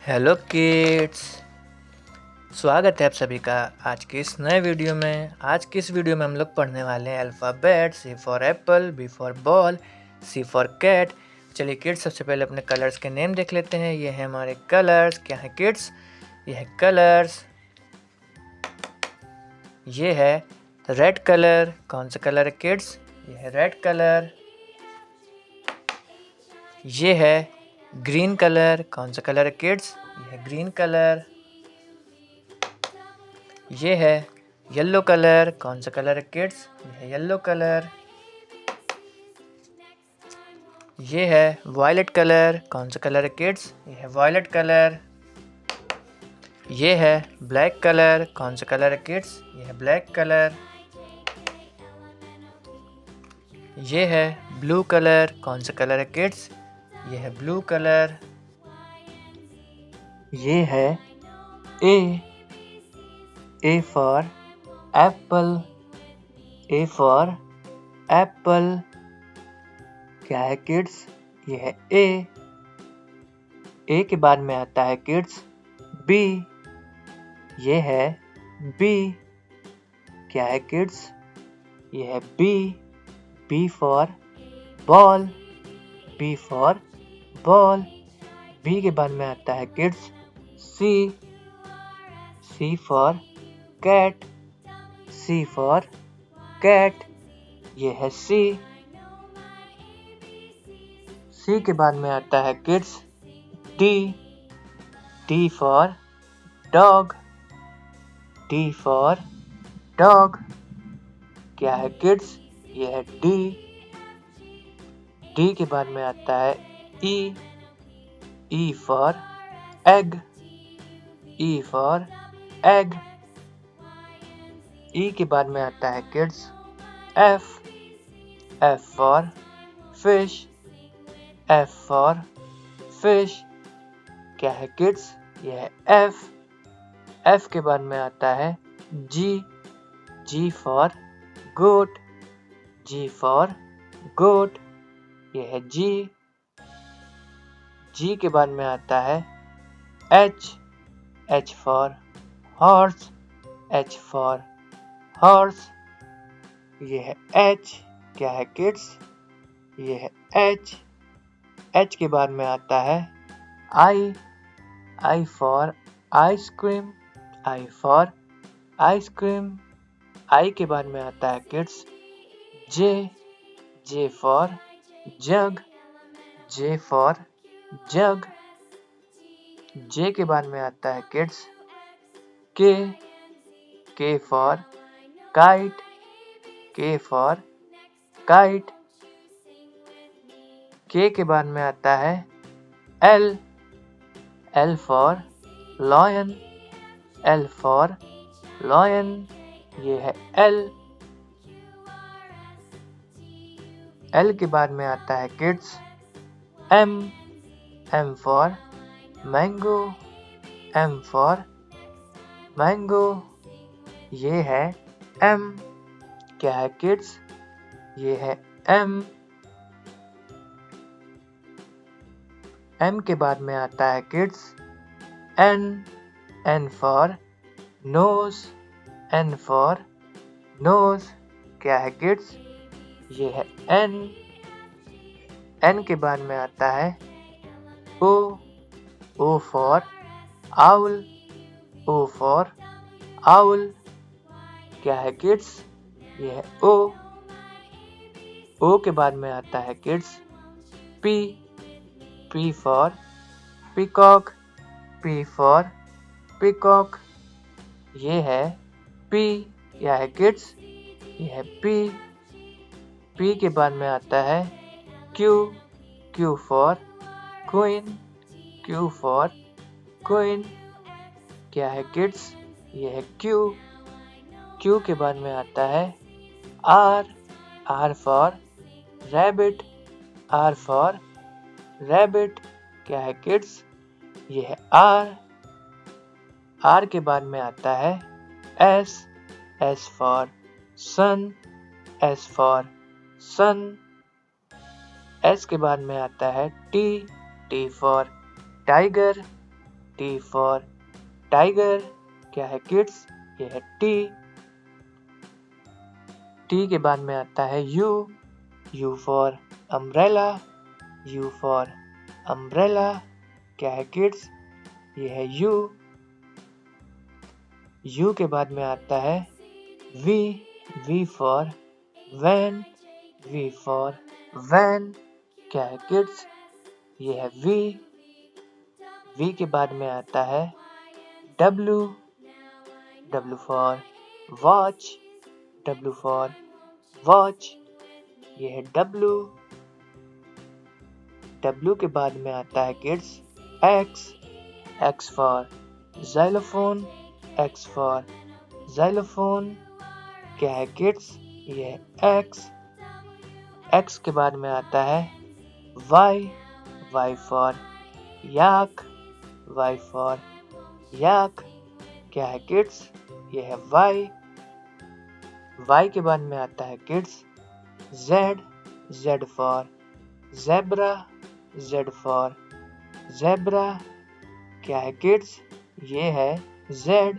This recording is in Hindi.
हेलो किड्स, स्वागत है आप सभी का आज के इस नए वीडियो में। आज की इस वीडियो में हम लोग पढ़ने वाले हैं alphabet. C for apple, B for ball, C for cat. चलिए किड्स, सबसे पहले अपने कलर्स के नेम देख लेते हैं। ये हैं हमारे कलर्स। क्या है किड्स? ये है कलर्स। ये है रेड कलर। कौन सा कलर है किड्स? ये है रेड कलर। ये है ग्रीन कलर। कौन सा कलर है किड्स? ये है ग्रीन कलर। ये है येलो कलर। कौन सा कलर है किड्स? ये है येलो कलर। ये है वायलेट कलर। कौन सा कलर है किड्स? ये है वायलेट कलर। ये है ब्लैक कलर। कौन सा कलर है किड्स? ये है ब्लैक कलर। ये है ब्लू कलर। कौन सा कलर है किड्स? ये है ब्लू कलर। ये है A for Apple. A for Apple. क्या है किड्स? ये है ए के बाद में आता है किड्स बी। ये है बी। क्या है किड्स? ये है B for ball. B for ball. B के बाद में आता है kids C for cat. C for cat. ये है सी के बाद में आता है kids D for dog. D for dog. क्या है किड्स? ये है डी के बाद में आता है E for egg. E for egg. E के बाद में आता है kids F for fish. F for fish. क्या है किड्स? ये है एफ के बाद में आता है जी फॉर गोट। जी फॉर गोट। ये है जी के बाद में आता है H for horse. H for horse. ये है एच। क्या है किड्स? ये है एच के बाद में आता है I for ice cream. I for ice cream. I के बाद में आता है kids J for jug. J for jug. J के बाद में आता है kids K for kite. K for kite. K बाद में आता है L for lion. L for lion. ये है एल के बाद में आता है kids M for mango. M for mango. ये है एम। क्या है किड्स? ये है एम के बाद में आता है kids N for nose. N for nose. क्या है किड्स? ये है एन के बाद में आता है O for owl. O for owl. क्या है किड्स? ये है ओ के बाद में आता है kids P for peacock. P for peacock. ये है पी। क्या है किड्स? ये है पी के बाद में आता है Q for queen. Q for queen. क्या है किड्स? ये है क्यू के बाद में आता है R for rabbit. R for rabbit. क्या है किड्स? ये है आर के बाद में आता है S for sun. S for sun. S के बाद में आता है T for tiger. T for tiger, क्या है किड्स? ये है T. T के बाद में आता है U. U for umbrella, U for umbrella, क्या है किड्स? ये है U. U के बाद में आता है V. V for van, V for van, क्या है किड्स? ये है V. V के बाद में आता है W. W for watch, W for watch, ये है W. W के बाद में आता है kids X. X for xylophone, X for xylophone, क्या है किड्स? ये है X. X के बाद में आता है Y. Y for yak, Y for yak, क्या है किड्स? ये है Y. Y के बाद में आता है kids Z. Z for zebra, Z for zebra, क्या है किड्स? ये है Z.